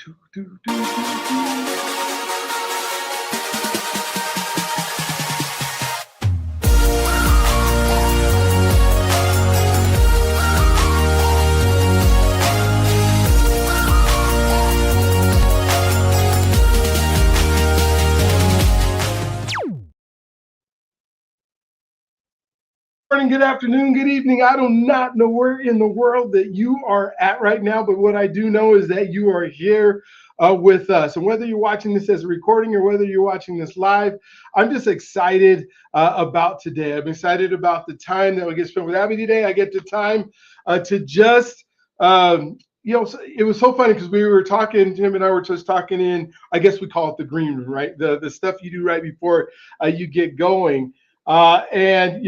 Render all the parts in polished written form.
do, do, do, do. Morning, good afternoon, good evening. I do not know where in the world that you are at right now, but what I do know is that you are here with us. And whether you're watching this as a recording or whether you're watching this live, I'm just excited about today. I'm excited about the time that we get spent with Abby today. I get the time to just, it was so funny because we were talking, Jim and I were just talking in, I guess we call it the green room, right? The stuff you do right before you get going. I've had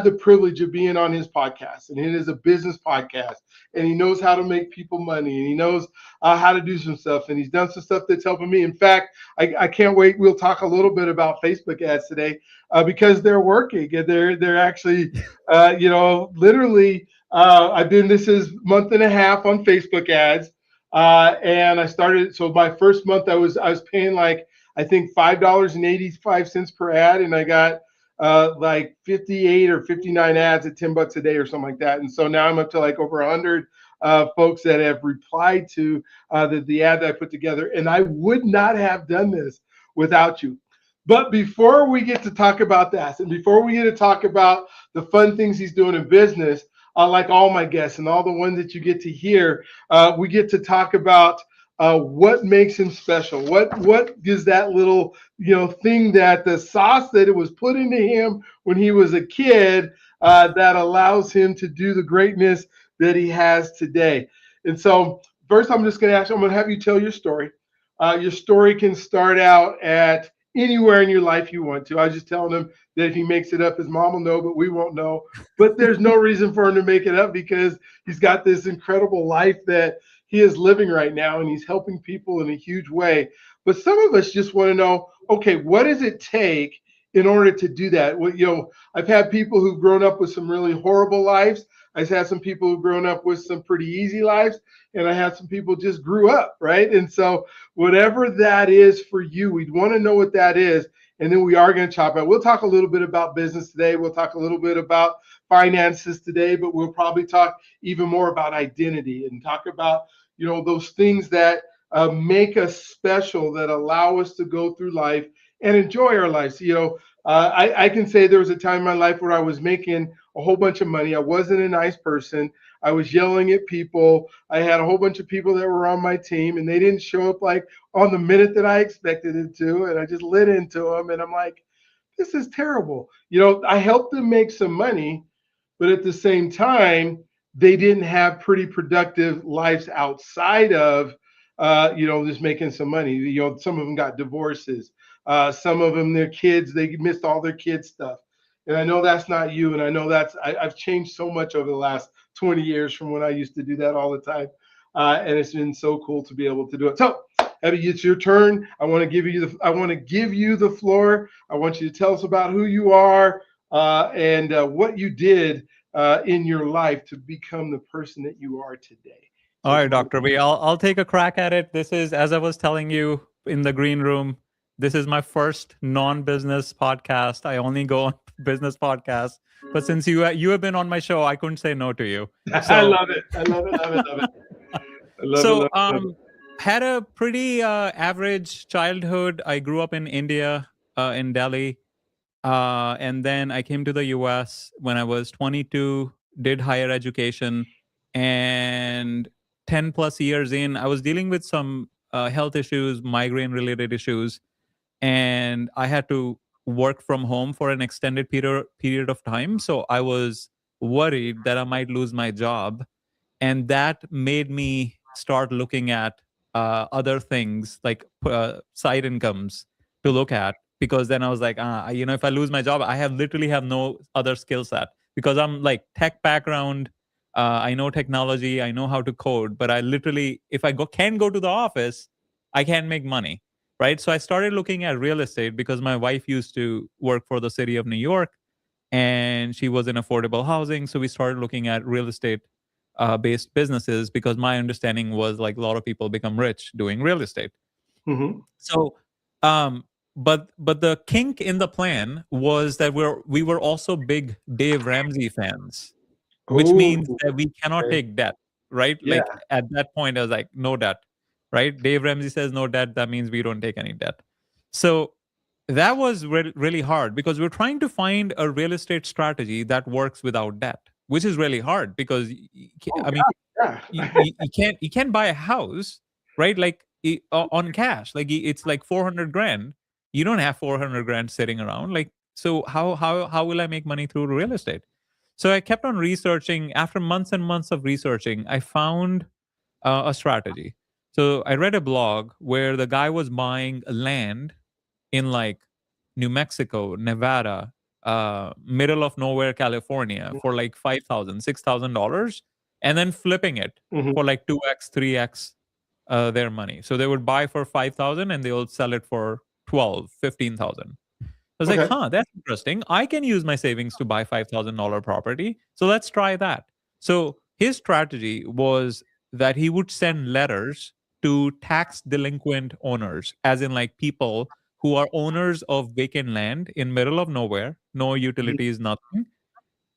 the privilege of being on his podcast, and it is a business podcast, and he knows how to make people money, and he knows how to do some stuff, and he's done some stuff that's helping me. In fact, I can't wait. We'll talk a little bit about Facebook ads today because they're working, and they're actually, literally. This is month and a half on Facebook ads, and I started. So my first month, I was paying like, I think $5.85 per ad, and I got like 58 or 59 ads at $10 a day or something like that. And so now I'm up to like over 100 folks that have replied to the ad that I put together. And I would not have done this without you. But before we get to talk about that, and before we get to talk about the fun things he's doing in business, like all my guests and all the ones that you get to hear, we get to talk about what makes him special. What is that little thing, that the sauce that it was put into him when he was a kid that allows him to do the greatness that he has today. And so first, I'm going to have you tell your story. Your story can start out at anywhere in your life you want to. I was just telling him that if he makes it up, his mom will know, but we won't know. But there's no reason for him to make it up because he's got this incredible life that he is living right now, and he's helping people in a huge way. But some of us just want to know, okay, what does it take in order to do that? I've had people who've grown up with some really horrible lives. I've had some people who've grown up with some pretty easy lives, and I had some people just grew up, right? And so whatever that is for you, we'd want to know what that is. And then we are going to chop it. We'll talk a little bit about business today. We'll talk a little bit about finances today, but we'll probably talk even more about identity and talk about, those things that make us special, that allow us to go through life and enjoy our lives. I can say there was a time in my life where I was making a whole bunch of money. I wasn't a nice person. I was yelling at people. I had a whole bunch of people that were on my team, and they didn't show up like on the minute that I expected it to. And I just lit into them, and I'm like, this is terrible. I helped them make some money, but at the same time, they didn't have pretty productive lives outside of, just making some money. Some of them got divorces. Some of them, their kids, they missed all their kids' stuff. And I know that's not you. And I know I've changed so much over the last 20 years from when I used to do that all the time. And it's been so cool to be able to do it. So, Abby, it's your turn. I want to give you the floor. I want you to tell us about who you are and what you did in your life to become the person that you are today. So, all right, Dr. B, I'll take a crack at it. This is, as I was telling you in the green room, this is my first non-business podcast. I only go on business podcasts. But since you have been on my show, I couldn't say no to you. So, I love it. Had a pretty average childhood. I grew up in India, in Delhi. And then I came to the US when I was 22, did higher education, and 10 plus years in, I was dealing with some health issues, migraine related issues, and I had to work from home for an extended period of time. So I was worried that I might lose my job. And that made me start looking at other things like side incomes to look at. Because then I was like, if I lose my job, I literally have no other skill set because I'm like tech background. I know technology. I know how to code, but I literally, if I can't go to the office, I can't make money, right? So I started looking at real estate because my wife used to work for the city of New York and she was in affordable housing. So we started looking at real estate based businesses, because my understanding was like a lot of people become rich doing real estate. Mm-hmm. So, um, but the kink in the plan was that we were also big Dave Ramsey fans, which Oh, means that we cannot okay. take debt, right? Yeah. Like at that point, I was like, no debt, right? Dave Ramsey says no debt. That means we don't take any debt. So that was really hard because we're trying to find a real estate strategy that works without debt, which is really hard because Oh I mean, God. Yeah. you can't buy a house, right? Like on cash, like it's like 400 grand. You don't have 400 grand sitting around. Like, so how will I make money through real estate? So I kept on researching. After months and months of researching, I found a strategy. So I read a blog where the guy was buying land in like New Mexico, Nevada, middle of nowhere, California for like 5,000, $6,000, and then flipping it Mm-hmm. for like 2x, 3x their money. So they would buy for 5,000 and they will sell it for 12, 15,000. I was like, Okay. huh, that's interesting. I can use my savings to buy $5,000 property. So let's try that. So his strategy was that he would send letters to tax delinquent owners, as in like people who are owners of vacant land in middle of nowhere, no Mhm. utilities, nothing,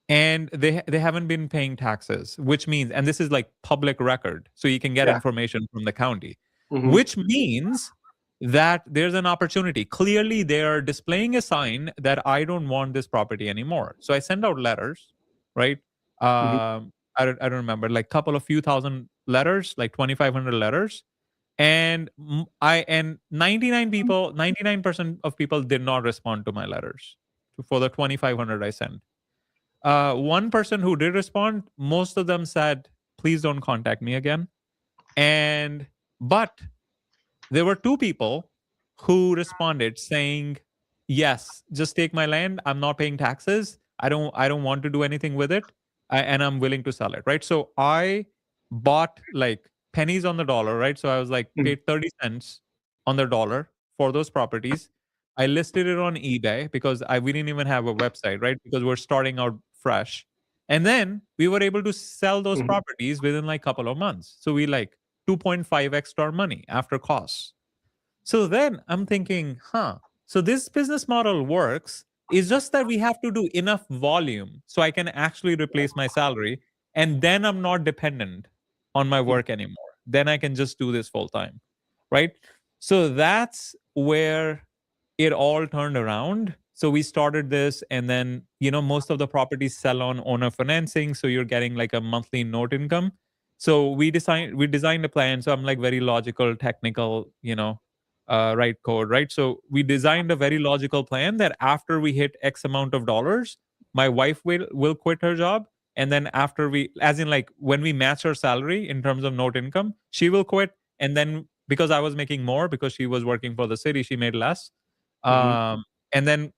and they haven't been paying taxes, which means, and this is like public record, so you can get Yeah. information from the county, Mm-hmm. which means that there's an opportunity. Clearly they're displaying a sign that I don't want this property anymore. So I send out letters, right? Mm-hmm. I don't remember, like couple of few thousand letters, like 2,500 letters, and 99% of people did not respond to my letters for the 2,500 I sent. One person who did respond, most of them said, please don't contact me again. And but there were two people who responded saying, yes, just take my land, I'm not paying taxes, I don't want to do anything with it, and I'm willing to sell it, right? So I bought like pennies on the dollar, right? So I was like Mm-hmm. paid 30 cents on the dollar for those properties. I listed it on eBay because we didn't even have a website, right? Because we're starting out fresh. And then we were able to sell those Mm-hmm. properties within like couple of months. So we like 2.5x our money after costs. So then I'm thinking, huh, so this business model works. It's just that we have to do enough volume so I can actually replace my salary. And then I'm not dependent on my work anymore. Then I can just do this full time. Right. So that's where it all turned around. So we started this, and then, most of the properties sell on owner financing. So you're getting like a monthly note income. So we designed a plan. So I'm like very logical, technical, write code, right? So we designed a very logical plan that after we hit X amount of dollars, my wife will quit her job. And then after as in like when we match her salary in terms of note income, she will quit. And then because I was making more, because she was working for the city, she made less. Mm-hmm. And then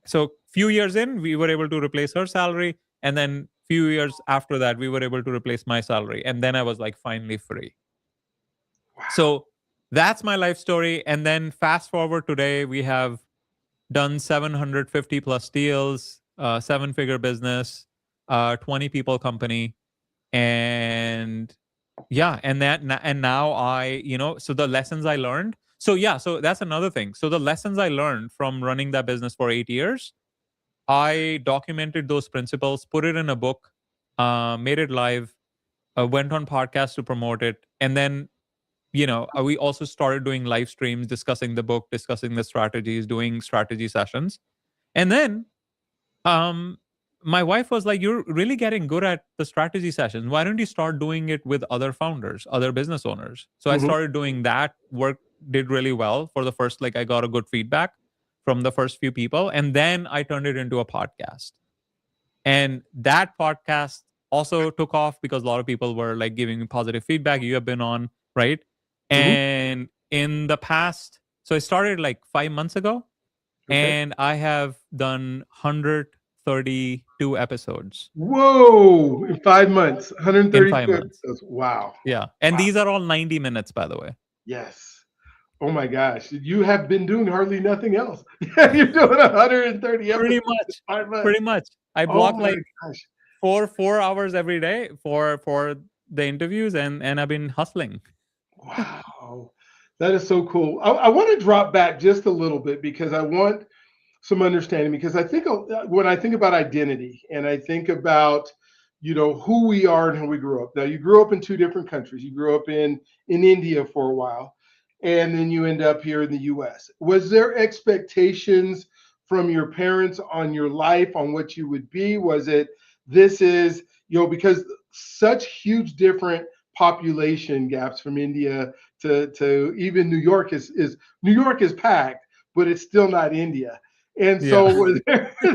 so few years in, we were able to replace her salary. And then few years after that, we were able to replace my salary. And then I was like finally free. Wow. So that's my life story. And then fast forward today, we have done 750 plus deals, seven-figure business, 20 people company, and yeah, and now so the lessons I learned. So yeah, so that's another thing. So the lessons I learned from running that business for 8 years, I documented those principles, put it in a book, made it live, went on podcasts to promote it, and then we also started doing live streams, discussing the book, discussing the strategies, doing strategy sessions. And then um my wife was like, you're really getting good at the strategy sessions, why don't you start doing it with other founders, other business owners? So I Mm-hmm. started doing that work, did really well for the first, like I got a good feedback from the first few people, and then I turned it into a podcast. And that podcast also took off because a lot of people were like giving me positive feedback. You have been on, right? Mm-hmm. And in the past, so I started like 5 months ago, Okay. and I have done 132 episodes Whoa! In 5 months, in 5 132 months. episodes. Wow. Yeah. And Wow. these are all 90 minutes, by the way. Yes. Oh my gosh. You have been doing hardly nothing else. You're doing 130 Pretty episodes in much. 5 months. Pretty much. I Oh block my like gosh. four hours every day for the interviews, and I've been hustling. Wow. That is so cool. I want to drop back just a little bit because I want some understanding, because I think when I think about identity and I think about, who we are and how we grew up. Now, you grew up in two different countries. You grew up in India for a while, and then you end up here in the US. Was there expectations from your parents on your life, on what you would be? Was it, this is, because such huge different population gaps from India to even New York is New York is packed, but it's still not India. And Yeah. so were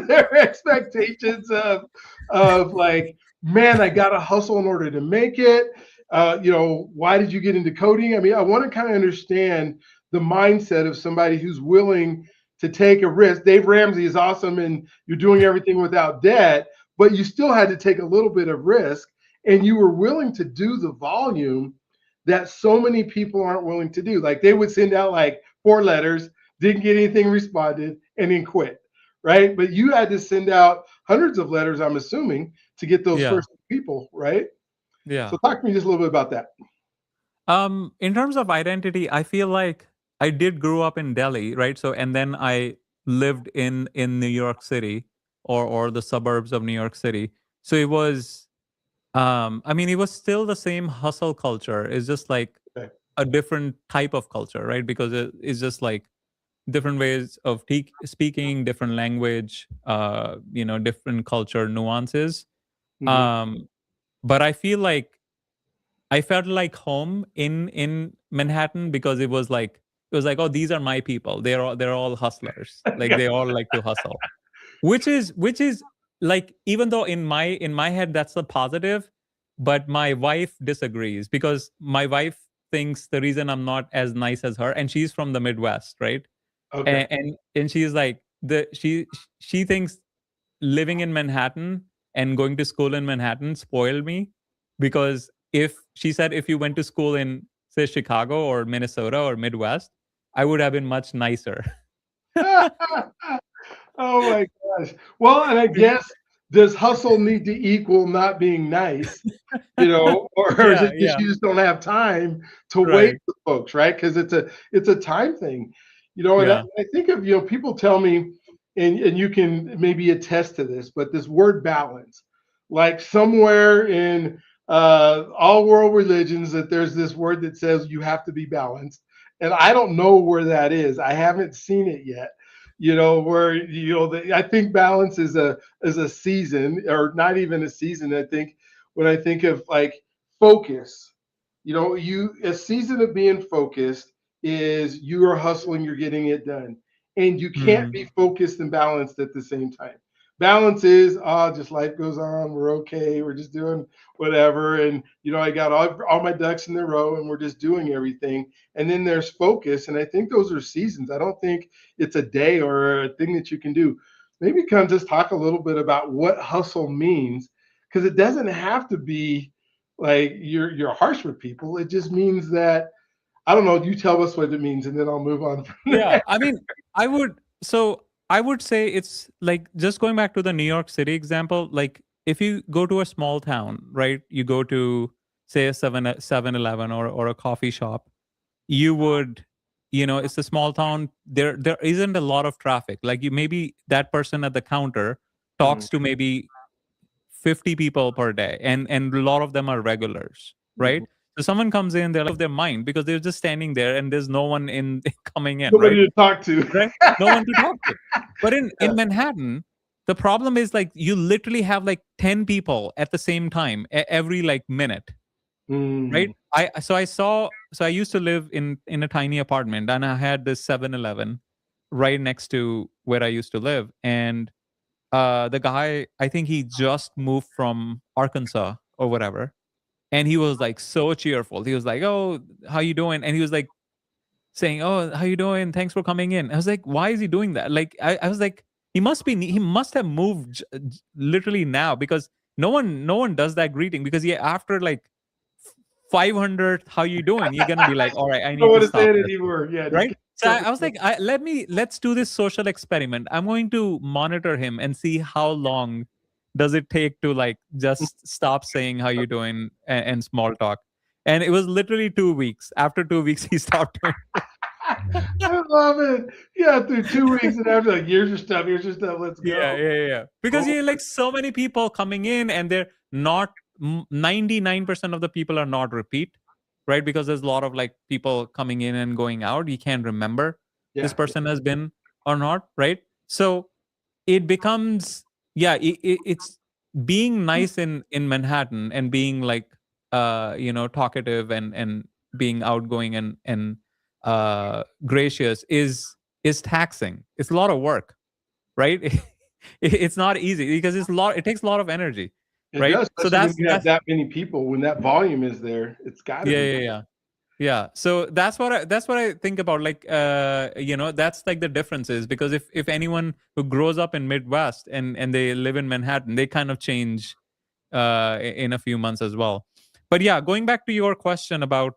there expectations of like, man, I gotta hustle in order to make it? Why did you get into coding? I mean, I want to kind of understand the mindset of somebody who's willing to take a risk. Dave Ramsey is awesome, and you're doing everything without debt, but you still had to take a little bit of risk, and you were willing to do the volume that so many people aren't willing to do. Like, they would send out like 4 letters, didn't get anything responded, and then quit, right? But you had to send out hundreds of letters, I'm assuming, to get those Yeah. first people, right? Yeah. So talk to me just a little bit about that. In terms of identity, I feel like I did grow up in Delhi, right? So, and then I lived in New York City, or the suburbs of New York City. So it was, I mean, it was still the same hustle culture. It's just like Okay. a different type of culture, right? Because it's just like different ways of speaking, different language, different culture nuances. Mhm. Um, but I feel like I felt like home in Manhattan, because it was like, oh, these are my people. They're all hustlers. Like, they all like to hustle. Which is like, even though in my head that's the positive, but my wife disagrees, because my wife thinks the reason I'm not as nice as her, and she's from the Midwest, right? Okay. And she's like, she thinks living in Manhattan and going to school in Manhattan spoiled me, because if she said, if you went to school in, say, Chicago or Minnesota or Midwest, I would have been much nicer. Oh my gosh. Well, and I guess, does hustle need to equal not being nice? Or is Yeah, it just yeah, you just don't have time to wait right. for folks, right? Because it's a time thing. And I, Yeah. I think of, people tell me, and you can maybe attest to this, but this word balance, like somewhere in all world religions, that there's this word that says you have to be balanced. And I don't know where that is. I haven't seen it yet. Where I think balance is a season, or not even a season. I think when I think of like focus, a season of being focused is you are hustling, you're getting it done, and you can't Hmm. be focused and balanced at the same time. Balance is, just life goes on, we're okay, we're just doing whatever, and I got all my ducks in the row, and we're just doing everything. And then there's focus, and I think those are seasons. I don't think it's a day or a thing that you can do. Maybe come just talk a little bit about what hustle means, because it doesn't have to be like you're harsh with people. It just means that, I don't know. You tell us what it means, and then I'll move on from Yeah, there. I mean, I would say it's like, just going back to the New York City example, like, if you go to a small town, right? You go to, say, a 7-Eleven or a coffee shop, you would, it's a small town, there isn't a lot of traffic. Like, you, maybe that person at the counter Mhm, talks to maybe 50 people per day, and a lot of them are regulars, right? mhm. So someone comes in, they're like, their mind, because they're just standing there and there's no one in coming in, Nobody right? to talk to. Right? No one to talk to. But in Yeah. in Manhattan, the problem is, like, you literally have like 10 people at the same time, every like minute, right? Mhm, I used to live in a tiny apartment, and I had this 7-Eleven right next to where I used to live. And the guy, I think he just moved from Arkansas or whatever, and he was like so cheerful. He was like, "Oh, how you doing?" And he was like saying, "Oh, how you doing? Thanks for coming in." I was like, "Why is he doing that?" Like, I was like, he must have moved literally now, because no one does that greeting, because, yeah, after like 500, how you doing? You're gonna be like, all right, I don't need to want to say stop it this, anymore. Yeah, just right? get So I was like, let's do this social experiment. I'm going to monitor him and see how long does it take to like just stop saying how you doing and small talk? And it was literally 2 weeks. After 2 weeks, he stopped doing I love it. Yeah, through 2 weeks and after, like, here's your stuff, let's Yeah, go. yeah, yeah. Because Oh, you like so many people coming in and they're not 99% of the people are not repeat, right? Because there's a lot of like people coming in and going out. You can't remember this yeah. person has been or not, right? So it becomes it's being nice in Manhattan and being like talkative and being outgoing and gracious is taxing. It's a lot of work, right? It's not easy because it takes a lot of energy, It right? does, So especially when you have that's that many people, when that volume is there, it's gotta yeah, be. yeah, yeah. Yeah, so that's what I think about. Like, that's like the difference is because if anyone who grows up in Midwest and they live in Manhattan, they kind of change in a few months as well. But yeah, going back to your question about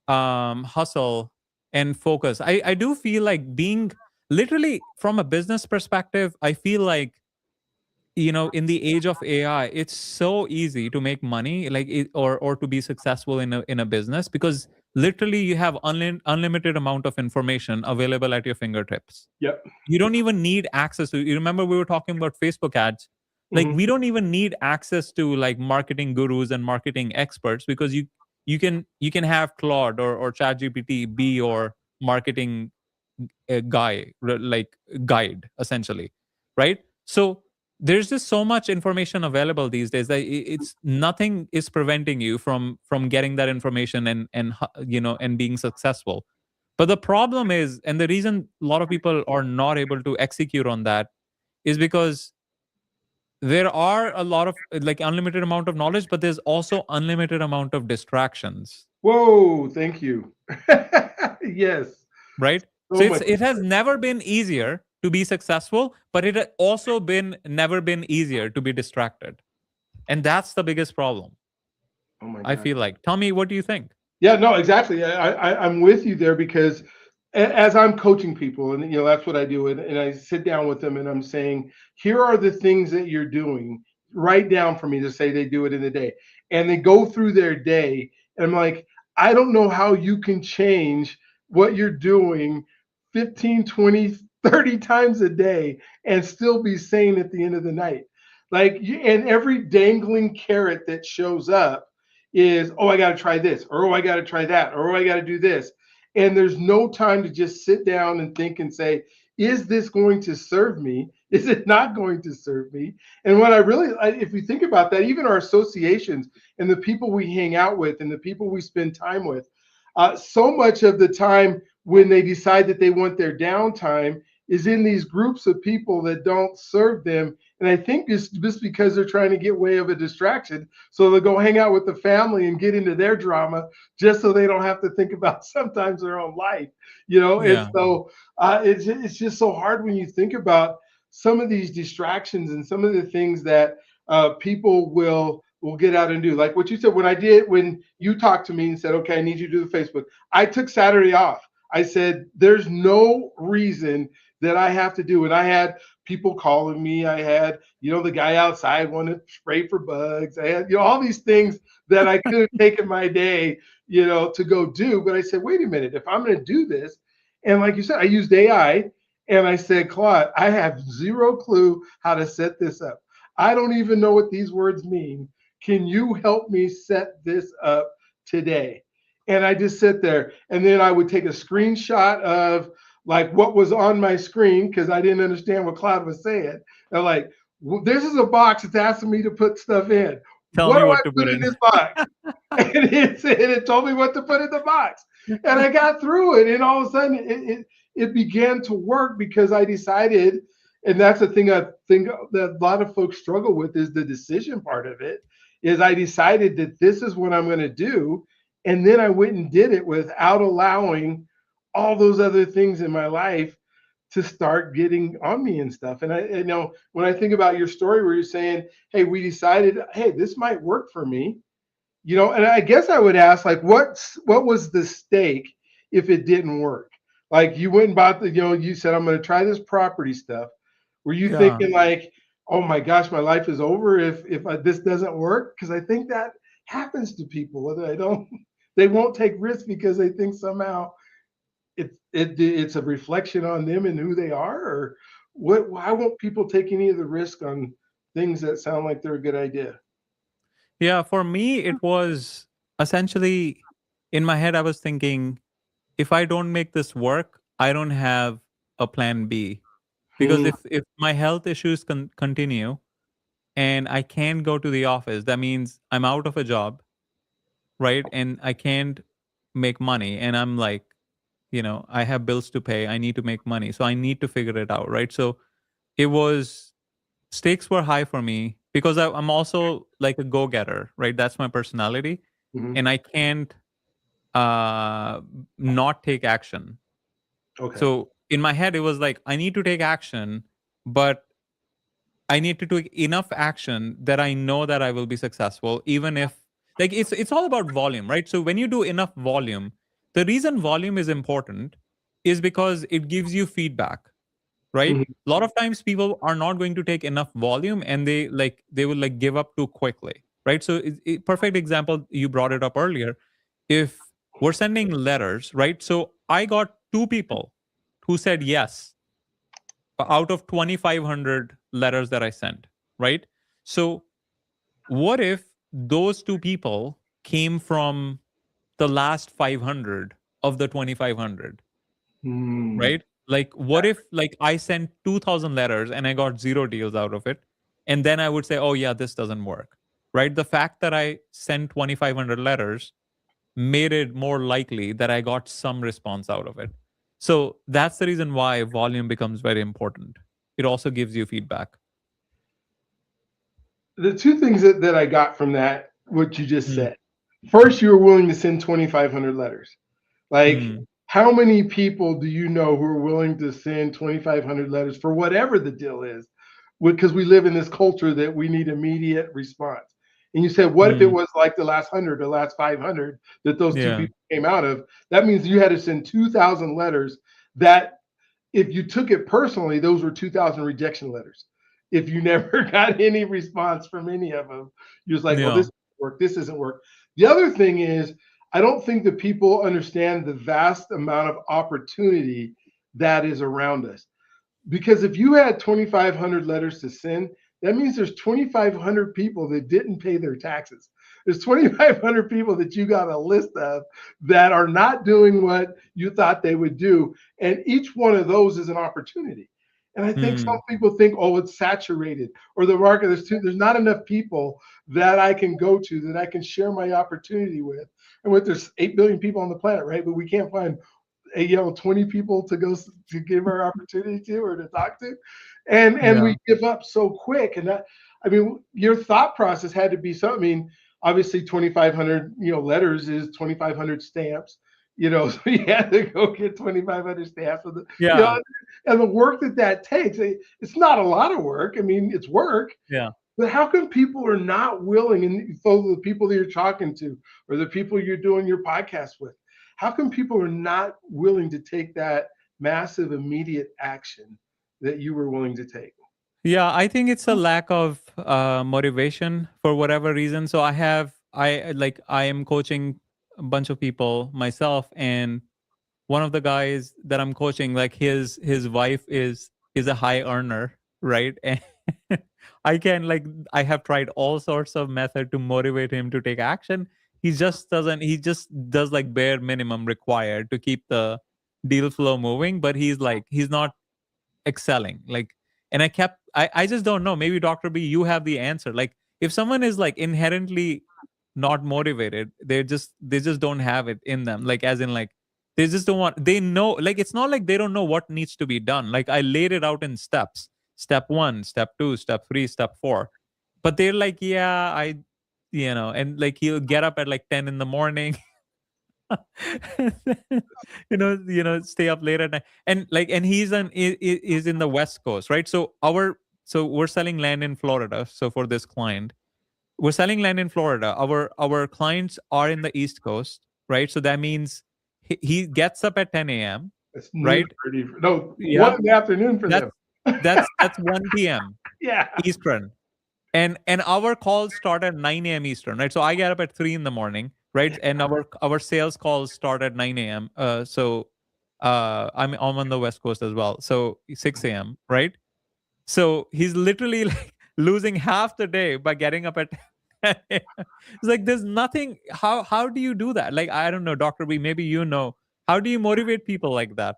hustle and focus, I do feel like being literally from a business perspective, I feel like in the age of AI, it's so easy to make money, like or to be successful in a business because literally you have unlimited amount of information available at your fingertips. Yep. You don't even need access to. You remember we were talking about Facebook ads. Like Mhm. we don't even need access to like marketing gurus and marketing experts because you can have Claude or ChatGPT be your marketing like guide essentially, right? So there's just so much information available these days that it's nothing is preventing you from getting that information and being successful. But the problem is, and the reason a lot of people are not able to execute on that is because there are a lot of like unlimited amount of knowledge, but there's also unlimited amount of distractions, Whoa, thank you. Yes, right? So so much. it has never been easier to be successful, but it had also been never been easier to be distracted. And that's the biggest problem, Oh my I God. feel like. Tell me, what do you think? Yeah, no, exactly. I'm with you there because as I'm coaching people, and that's what I do, and I sit down with them and I'm saying, here are the things that you're doing. Write down for me to say they do it in a day, and they go through their day, and I'm like, I don't know how you can change what you're doing 15, 20, 30 times a day and still be sane at the end of the night. Like, and every dangling carrot that shows up is, oh, I got to try this, or oh, I got to try that, or oh, I got to do this. And there's no time to just sit down and think and say, is this going to serve me? Is it not going to serve me? And what if we think about that, even our associations and the people we hang out with and the people we spend time with, so much of the time when they decide that they want their downtime is in these groups of people that don't serve them. And I think it's just because they're trying to get way of a distraction. So they'll go hang out with the family and get into their drama just so they don't have to think about sometimes their own life, And Yeah. so it's just so hard when you think about some of these distractions and some of the things that people will get out and do. Like what you said, when you talked to me and said, okay, I need you to do the Facebook, I took Saturday off. I said, there's no reason that I have to do. And I had people calling me. I had, the guy outside wanted to spray for bugs. I had, all these things that I could have taken my day, to go do. But I said, wait a minute, if I'm going to do this, and like you said, I used AI and I said, Claude, I have zero clue how to set this up. I don't even know what these words mean. Can you help me set this up today? And I just sit there and then I would take a screenshot of like what was on my screen because I didn't understand what Cloud was saying. And like, this is a box that's asking me to put stuff in. Tell What me do I what to put put in in. this box? And it told me what to put in the box. And I got through it. And all of a sudden it began to work because I decided, and that's the thing I think that a lot of folks struggle with is the decision part of it, is I decided that this is what I'm going to do. And then I went and did it without allowing all those other things in my life to start getting on me and stuff. And when I think about your story where you're saying, hey, we decided, hey, this might work for me, and I guess I would ask, like, what was the stake if it didn't work? Like you went and bought you said, I'm going to try this property stuff. Were you Yeah. thinking like, oh my gosh, my life is over if this doesn't work. Because I think that happens to people, whether I don't, they won't take risks because they think somehow it's a reflection on them and who they are, or what? Why won't people take any of the risk on things that sound like they're a good idea? Yeah, for me, it was essentially in my head, I was thinking, if I don't make this work, I don't have a plan B. Because Hmm. if my health issues continue and I can't go to the office, that means I'm out of a job, right? And I can't make money. And I'm like, I have bills to pay. I need to make money. So I need to figure it out, right? So it was, stakes were high for me because I'm also like a go getter, right? That's my personality. Hmm. And I can't uh, not take action. Okay. So in my head, it was like, I need to take action, but I need to take enough action that I know that I will be successful, even if, like, it's all about volume, right? So when you do enough volume, the reason volume is important is because it gives you feedback, right? Hmm. A lot of times people are not going to take enough volume and they will like give up too quickly, right? So perfect example, you brought it up earlier. If we're sending letters, right? So I got two people who said yes out of 2,500 letters that I sent, right? So what if those two people came from the last 500 of the 2,500, Hmm. right? Like, what if like I sent 2,000 letters and I got zero deals out of it? And then I would say, oh, yeah, this doesn't work, right? The fact that I sent 2,500 letters made it more likely that I got some response out of it. So that's the reason why volume becomes very important. It also gives you feedback. The two things that I got from that, what you just Mm, said. First, you were willing to send 2,500 letters. Like, mm, how many people do you know who are willing to send 2,500 letters for whatever the deal is? Because we live in this culture that we need immediate response. And you said, what if it mm, was like the last 100 or last 500 that those two yeah. people came out of? That means you had to send 2,000 letters that, if you took it personally, those were 2,000 rejection letters. If you never got any response from any of them, you're just like, oh, Yeah. this doesn't work. This isn't work. The other thing is, I don't think that people understand the vast amount of opportunity that is around us. Because if you had 2,500 letters to send, that means there's 2,500 people that didn't pay their taxes. There's 2,500 people that you got a list of that are not doing what you thought they would do. And each one of those is an opportunity. And I think some Mm, people think, oh, it's saturated, or the market, there's not enough people that I can go to, that I can share my opportunity with. And with there's 8 billion people on the planet, right? But we can't find 20 people to go to give our opportunity to or to talk to, and yeah. we give up so quick. And that, I mean, your thought process had to be something. I mean, obviously 2,500 letters is 2,500 stamps. So you had to go get 2,500 stamps with Yeah. and the work that takes. It's not a lot of work. I mean, it's work. Yeah. But how come people are not willing, and so the people that you're talking to, or the people you're doing your podcast with, how come people are not willing to take that massive immediate action that you were willing to take? Yeah, I think it's a lack of motivation for whatever reason. So I am coaching a bunch of people myself, and one of the guys that I'm coaching, like his wife is a high earner, right? And I can like I have tried all sorts of method to motivate him to take action. He just does like bare minimum required to keep the deal flow moving, but he's not excelling. Like, and I just don't know. Maybe Dr. B, you have the answer. Like, if someone is like inherently not motivated, they just don't have it in them. Like, as in like they just don't want, they know, like it's not like they don't know what needs to be done. Like, I laid it out in steps. Step 1, step 2, step 3, step 4. But they're like, yeah, and like he'll get up at like 10 in the morning. Stay up late at night, and like, and is in the West Coast, right? So we're selling land in Florida. So for this client, we're selling land in Florida. Our clients are in the East Coast, right? So that means he gets up at 10 a.m., It's noon right? already. No, one Yeah, in the afternoon for that's them. that's 1 p.m. Yeah. Eastern. And our calls start at 9 a.m. Eastern, right? So I get up at 3 in the morning, right? And our sales calls start at 9 a.m. I'm on the West Coast as well. So 6 a.m., right? So he's literally like losing half the day by getting up at 10 a.m. It's like there's nothing. How do you do that? Like, I don't know, Dr. B, maybe you know. How do you motivate people like that?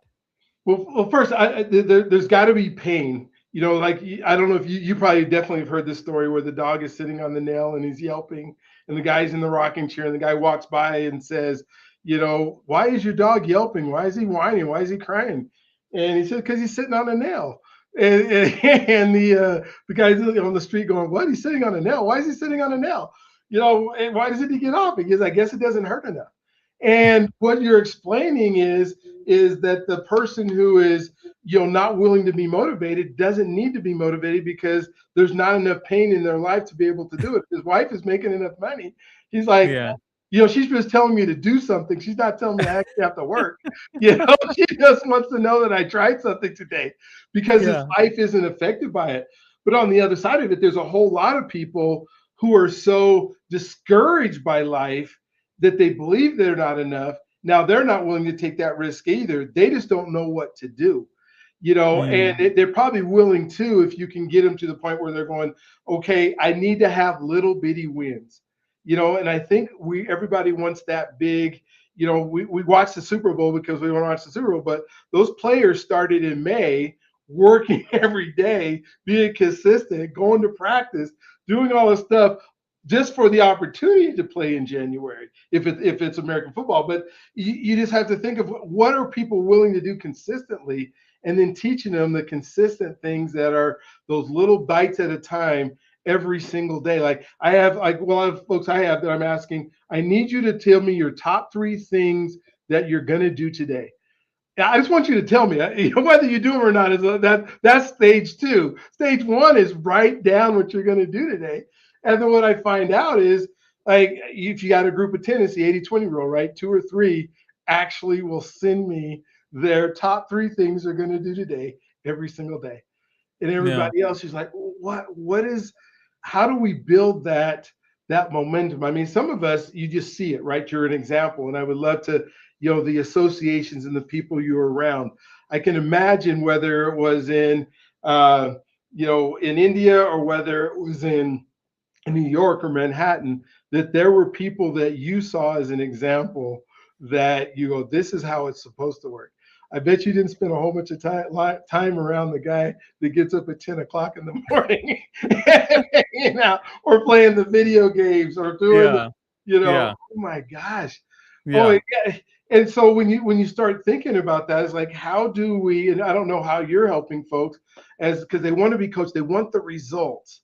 Well, first, there's got to be pain. Like I don't know if you probably definitely have heard this story where the dog is sitting on the nail and he's yelping, and the guy's in the rocking chair, and the guy walks by and says, why is your dog yelping? Why is he whining? Why is he crying? And he said, because he's sitting on a nail. And the guy's on the street going, what? He's sitting on a nail. Why is he sitting on a nail? And why doesn't he get off? Because I guess it doesn't hurt enough. And what you're explaining is that the person who is not willing to be motivated doesn't need to be motivated because there's not enough pain in their life to be able to do it. His wife is making enough money. He's like, Yeah. She's just telling me to do something. She's not telling me I actually have to work. She just wants to know that I tried something today because his life isn't affected by it. But on the other side of it, there's a whole lot of people who are so discouraged by life that they believe they're not enough. Now they're not willing to take that risk either. They just don't know what to do, and they're probably willing to, if you can get them to the point where they're going, okay, I need to have little bitty wins, and I think everybody wants that big, we watch the Super Bowl because we want to watch the Super Bowl, but those players started in May, working every day, being consistent, going to practice, doing all this stuff just for the opportunity to play in January, if it's American football. But you just have to think of what are people willing to do consistently, and then teaching them the consistent things that are those little bites at a time every single day. Like I have, like a lot of folks I have that I'm asking, I need you to tell me your top 3 things that you're going to do today. I just want you to tell me, whether you do them or not. That's stage 2. Stage 1 is write down what you're going to do today. And then what I find out is, like, if you got a group of 10, it's the 80-20 rule, right? 2 or 3 actually will send me their top 3 things they're going to do today every single day. And everybody else is like, how do we build that momentum? I mean, some of us, you just see it, right? You're an example. And I would love to, the associations and the people you're around. I can imagine whether it was in India or whether it was in New York or Manhattan, that there were people that you saw as an example that you go, this is how it's supposed to work. I bet you didn't spend a whole bunch of time around the guy that gets up at 10 o'clock in the morning, or playing the video games or doing, oh my gosh. Oh, yeah. And so when you start thinking about that, it's like, how do we, and I don't know how you're helping folks because they want to be coached, they want the results.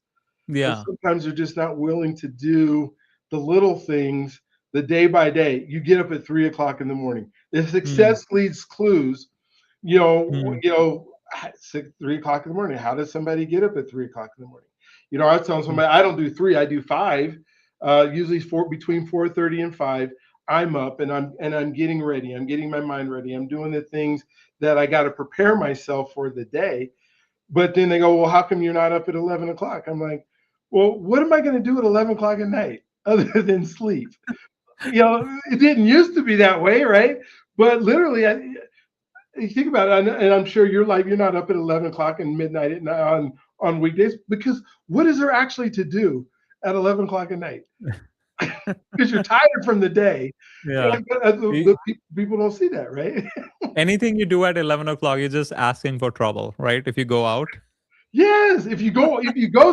Yeah. And sometimes they're just not willing to do the little things, the day by day. You get up at 3 o'clock in the morning. The success leads clues, 3 o'clock in the morning. How does somebody get up at 3 o'clock in the morning? I was telling somebody, I don't do 3, I do 5, usually between 4:30 and 5. I'm up and I'm getting ready. I'm getting my mind ready. I'm doing the things that I got to prepare myself for the day. But then they go, well, how come you're not up at 11 o'clock? I'm like, well, what am I going to do at 11 o'clock at night other than sleep? It didn't used to be that way, right? But literally, you think about it, and I'm sure you're not up at 11 o'clock and midnight at night on weekdays, because what is there actually to do at 11 o'clock at night? Because you're tired from the day. Yeah. People don't see that, right? Anything you do at 11 o'clock, you're just asking for trouble, right? If you go out. Yes, if you go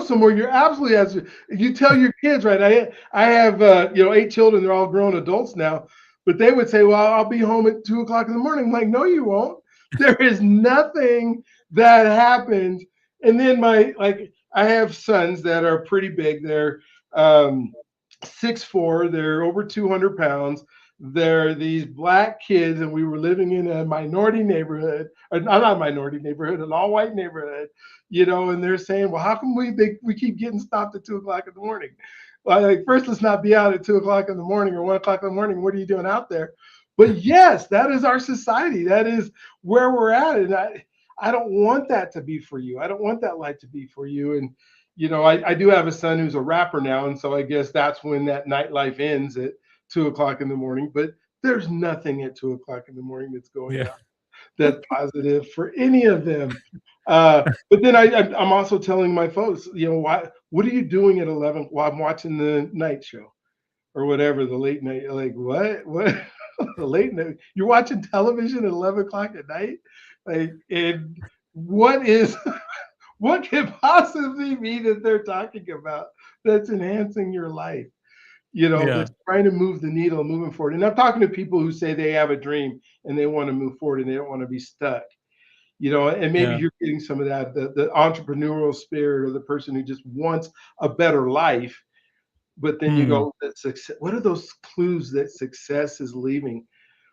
somewhere, you're absolutely asking. You tell your kids, right? I have 8 children. They're all grown adults now, but they would say, "Well, I'll be home at 2 o'clock in the morning." I'm like, no, you won't. There is nothing that happens. And then I have sons that are pretty big. They're 6'4". They're over 200 pounds. They're these black kids, and we were living in a minority neighborhood, or not a minority neighborhood, an all-white neighborhood, and they're saying, well, how come we keep getting stopped at 2 o'clock in the morning? Well, first, let's not be out at 2 o'clock in the morning or 1 o'clock in the morning. What are you doing out there? But yes, that is our society. That is where we're at. And I don't want that to be for you. I don't want that life to be for you. And, I do have a son who's a rapper now. And so I guess that's when that nightlife ends at 2 o'clock in the morning. But there's nothing at 2 o'clock in the morning that's going Yeah. on that's positive for any of them. But then I'm also telling my folks, what are you doing at 11 while I'm watching the night show or whatever, the late night? Like, what? The late night? You're watching television at 11 o'clock at night? Like, and what is, what can possibly be that they're talking about that's enhancing your life? Yeah. That's trying to move the needle, moving forward. And I'm talking to people who say they have a dream and they want to move forward and they don't want to be stuck. And maybe Yeah. you're getting some of that, the entrepreneurial spirit, or the person who just wants a better life. But then you Hmm. go, that success, what are those clues that success is leaving?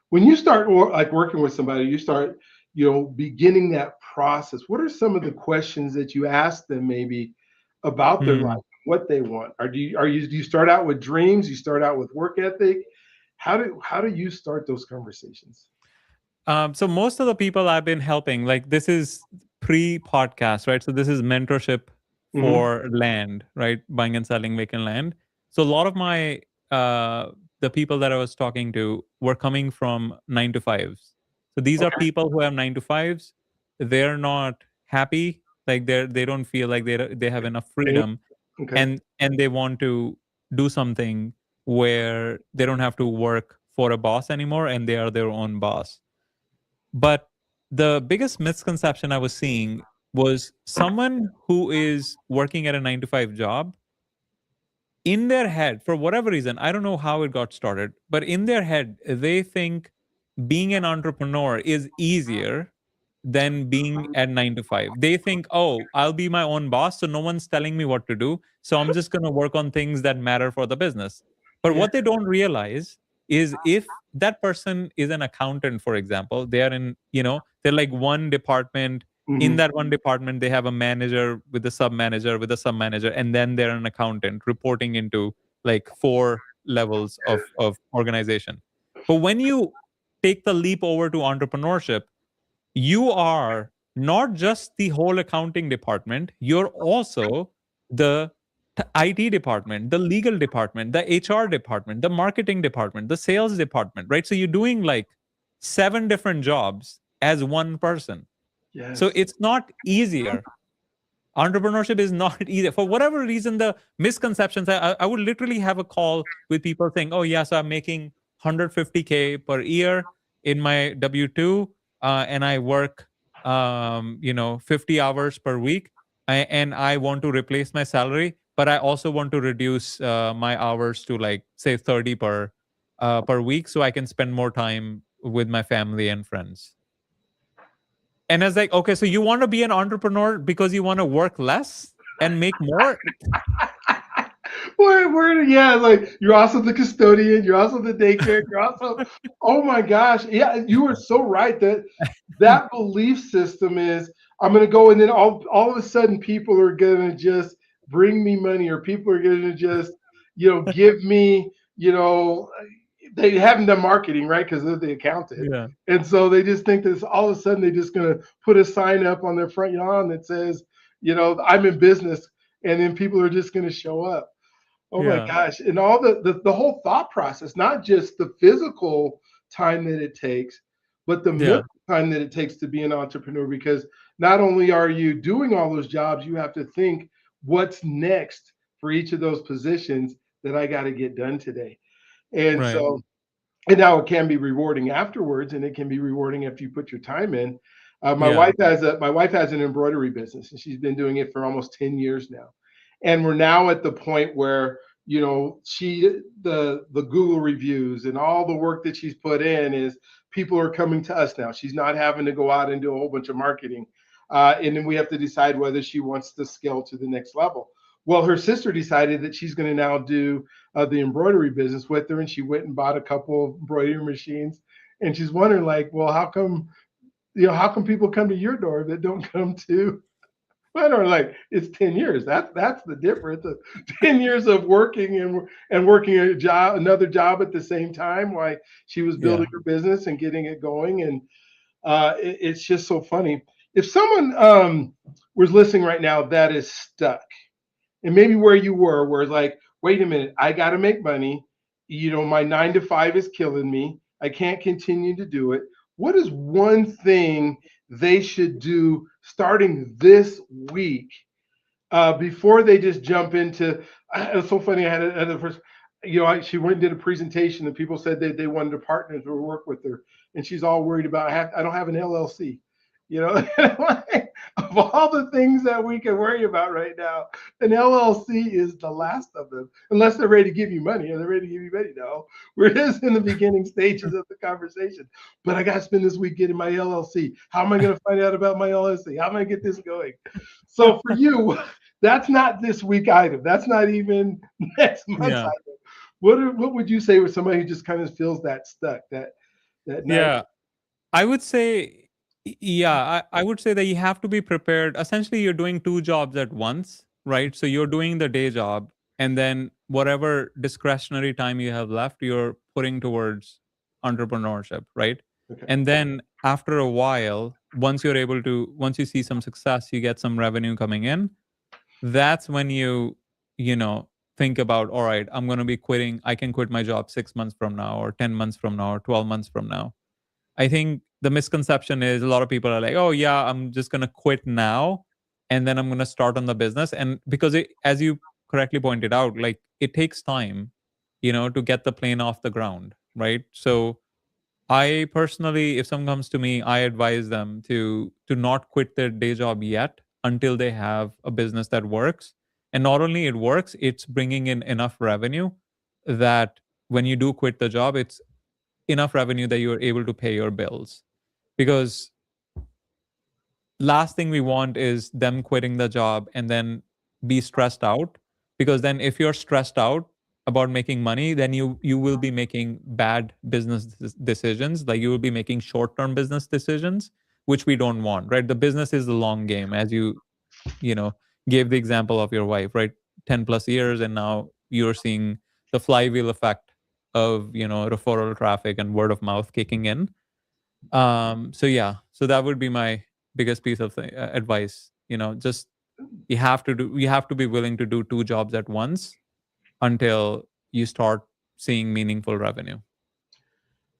When you start like working with somebody, you start, beginning that process. What are some of the questions that you ask them maybe about their life, Hmm. what they want? Do you start out with dreams? You start out with work ethic? How do you start those conversations? So most of the people I've been helping, like this is pre-podcast, right? So this is mentorship Hmm. for land, right? Buying and selling vacant land. So a lot of my the people that I was talking to were coming from 9 to 5s. So these are Okay. people who have 9 to 5s. They're not happy, like they don't feel like they have enough Okay. freedom, Okay. and they want to do something where they don't have to work for a boss anymore, and they are their own boss. But the biggest misconception I was seeing was someone who is working at a 9 to 5 job, in their head, for whatever reason, I don't know how it got started, but in their head, they think being an entrepreneur is easier than being at 9 to 5. They think, oh, I'll be my own boss, so no one's telling me what to do. So I'm just going to work on things that matter for the business. But Yeah. what they don't realize is if that person is an accountant, for example, they are in, they're like one department. In Hmm. that one department, they have a manager with a sub manager with a sub manager, and then they're an accountant reporting into like four levels of organization. But when you take the leap over to entrepreneurship, you are not just the whole accounting department, you're also the IT department, the legal department, the HR department, the marketing department, the sales department, right? So you're doing like 7 different jobs as one person. So Yes. it's not easier. Entrepreneurship is not easy for whatever reason. The misconceptions, I would literally have a call with people saying, oh yeah, so I'm making 150K per year in my W2, and I work 50 hours per week, and I want to replace my salary, but I also want to reduce my hours to like say 30 per week, so I can spend more time with my family and friends. And I was like, okay, so you want to be an entrepreneur because you want to work less and make more? Yeah, like you're also the custodian, you're also the daycare, you're also, oh my gosh. Yeah, you are so right that belief system is, I'm gonna go, and then all of a sudden people are gonna just bring me money, or people are gonna just, give me, they haven't done marketing, right? Because they're the accountant. Yeah, And so they just think that all of a sudden they're just gonna put a sign up on their front lawn that says, I'm in business, and then people are just gonna show up. Oh my yeah, gosh. And all the whole thought process, not just the physical time that it takes, but the yeah, mental time that it takes to be an entrepreneur. Because not only are you doing all those jobs, you have to think what's next for each of those positions that I got to get done today. And right. so, and now it can be rewarding afterwards, and it can be rewarding after you put your time in. My Yeah, wife has an embroidery business, and she's been doing it for almost 10 years now. And we're now at the point where, the Google reviews and all the work that she's put in, is people are coming to us now. She's not having to go out and do a whole bunch of marketing, and then we have to decide whether she wants to scale to the next level. Well, her sister decided that she's going to now do the embroidery business with her, and she went and bought a couple of embroidery machines. And she's wondering, like, well, how come people come to your door that don't come to mine? Or like, it's 10 years. That's the difference of 10 years of working and working another job at the same time, while she was yeah, building her business and getting it going. And it's just so funny. if someone was listening right now that is stuck, and maybe where you were, where it's like, wait a minute, I got to make money. My 9 to 5 is killing me. I can't continue to do it. What is one thing they should do starting this week before they just jump into? It's so funny. I had a person, she went and did a presentation, and people said they wanted to partner to work with her, and she's all worried about I don't have an LLC. Of all the things that we can worry about right now, an LLC is the last of them, unless they're ready to give you money. Are they ready to give you money? No, we're just in the beginning stages of the conversation. But I got to spend this week getting my LLC. How am I going to find out about my LLC? How am I going to get this going? So for you, that's not this week item. That's not even next month's Yeah. item. What would you say with somebody who just kind of feels that stuck, that night? Yeah. I would say, yeah, I would say that you have to be prepared. Essentially, you're doing two jobs at once, right? So you're doing the day job, and then whatever discretionary time you have left, you're putting towards entrepreneurship, right? Okay. And then after a while, once you see some success, you get some revenue coming in, that's when you know, think about, all right, I'm going to be quitting. I can quit my job 6 months from now, or 10 months from now, or 12 months from now. I think the misconception is a lot of people are like, oh, yeah, I'm just going to quit now and then I'm going to start on the business. And because as you correctly pointed out, like it takes time, to get the plane off the ground, right? So I personally, if someone comes to me, I advise them to not quit their day job yet until they have a business that works. And not only it works, it's bringing in enough revenue that when you do quit the job, it's enough revenue that you're able to pay your bills. Because last thing we want is them quitting the job and then be stressed out, because then if you're stressed out about making money, then you will be making bad business decisions. Like you will be making short-term business decisions, which we don't want, right? The business is the long game, as you know gave the example of your wife, right? 10 plus years, and now you're seeing the flywheel effect of referral traffic and word of mouth kicking in. So yeah, so that would be my biggest piece of advice. Just you have to be willing to do two jobs at once until you start seeing meaningful revenue.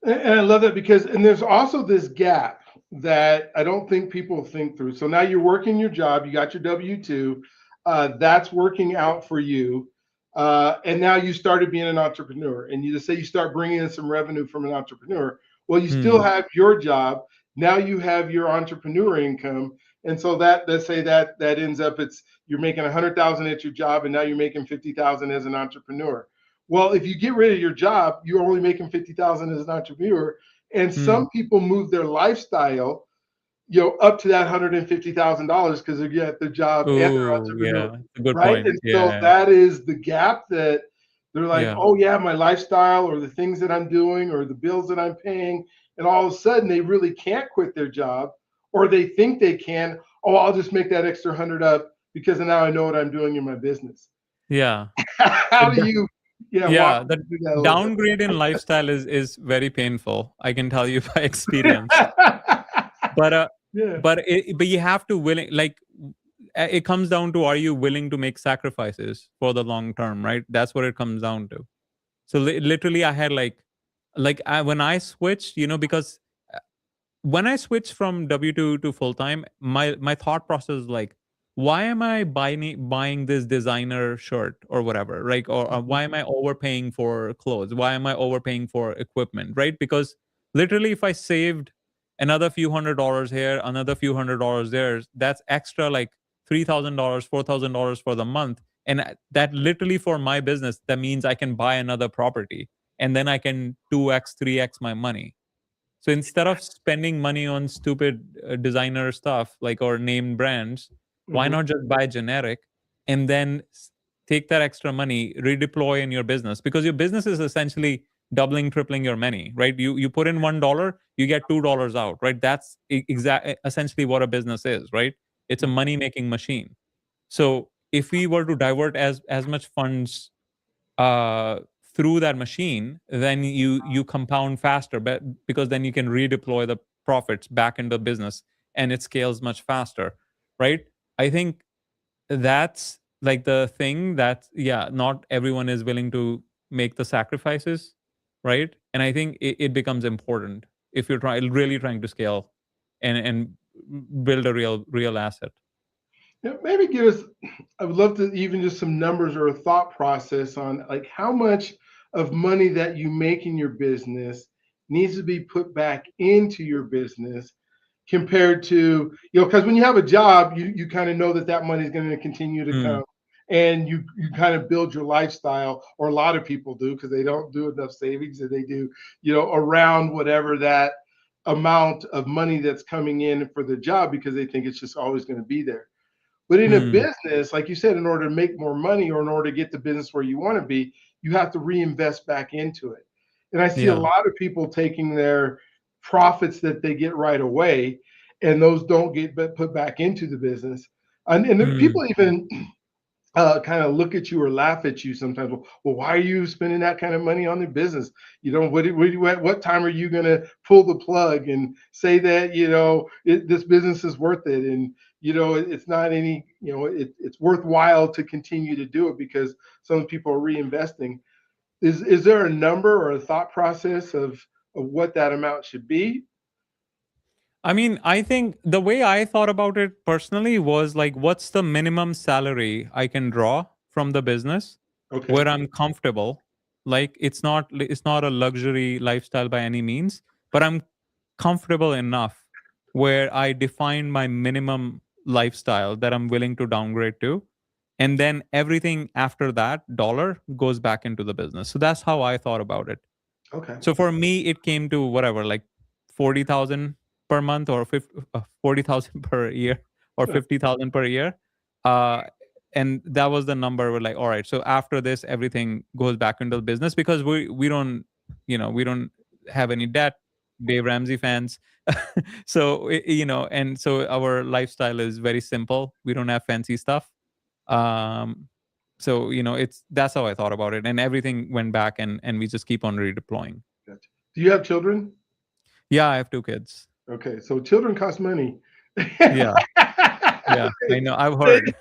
And I love that because, and there's also this gap that I don't think people think through. So now you're working your job, you got your W-2, that's working out for you. And now you started being an entrepreneur, and you just say you start bringing in some revenue from an entrepreneur. Well, you still Hmm. have your job. Now you have your entrepreneur income. And so that, let's say that ends up, you're making 100,000 at your job, and now you're making 50,000 as an entrepreneur. Well, if you get rid of your job, you're only making 50,000 as an entrepreneur. And Hmm. some people move their lifestyle, up to that $150,000 because they get their job and their Oh entrepreneur, yeah, it's a good right? point. And so Yeah. that is the gap that they're like, Yeah. oh yeah, my lifestyle or the things that I'm doing or the bills that I'm paying, and all of a sudden they really can't quit their job, or they think they can. Oh, I'll just make that extra 100 up because now I know what I'm doing in my business. Yeah. How do you, yeah, walk Yeah, the me through that a little bit? downgrade in lifestyle is very painful. I can tell you by experience. But Yeah. but you have to willing, like, it comes down to, are you willing to make sacrifices for the long term, right? That's what it comes down to. So literally, I had when I switched, because when I switched from W-2 to full time, my thought process is like, why am I buying this designer shirt or whatever, right? Or Mhm. why am I overpaying for clothes? Why am I overpaying for equipment, right? Because literally, if I saved another few $100s here, another few $100s there, that's extra like $3,000, $4,000 for the month, and that literally for my business, that means I can buy another property, and then I can 2x, 3x my money. So instead of spending money on stupid designer stuff like, or named brands, why Mhm. not just buy generic and then take that extra money, redeploy in your business? Because your business is essentially doubling, tripling your money, right? You put in $1, you get $2 out, right? That's essentially what a business is, right? It's a money making machine. So if we were to divert as much funds uh, through that machine, then you compound faster, but because then you can redeploy the profits back into business and it scales much faster, right? I think that's like the thing that, yeah, not everyone is willing to make the sacrifices, right? And I think it becomes important if you're really trying to scale and build a real asset. Yeah, maybe give us, I would love to even just some numbers or a thought process on like how much of money that you make in your business needs to be put back into your business compared to, because when you have a job, you kind of know that that money is going to continue to Mm, come, and you kind of build your lifestyle, or a lot of people do because they don't do enough savings, and they do, around whatever that amount of money that's coming in for the job because they think it's just always going to be there. But in a mm, business, like you said, in order to make more money or in order to get the business where you want to be, you have to reinvest back into it. And I see a yeah. lot of people taking their profits that they get right away, and those don't get put back into the business. And Mm, people even kind of look at you or laugh at you sometimes. Well, why are you spending that kind of money on the business? What time are you going to pull the plug and say that this business is worth it, and it's not any, it's worthwhile to continue to do it because some people are reinvesting. Is there a number or a thought process of what that amount should be? I mean, I think the way I thought about it personally was like, what's the minimum salary I can draw from the business Okay. where I'm comfortable? Like, it's not a luxury lifestyle by any means, but I'm comfortable enough where I define my minimum lifestyle that I'm willing to downgrade to. And then everything after that dollar goes back into the business. So that's how I thought about it. Okay. So for me, it came to whatever, like 40,000 per month or 40,000 per year or 50,000 per year. Uh, and that was the number. We're like, all right. So after this, everything goes back into the business because we don't, we don't have any debt. Dave Ramsey fans. So, and so our lifestyle is very simple. We don't have fancy stuff. Um, so, that's how I thought about it. And everything went back and we just keep on redeploying. Gotcha. Do you have children? Yeah, I have 2 kids. Okay, so children cost money. Yeah, yeah, I know, I've heard.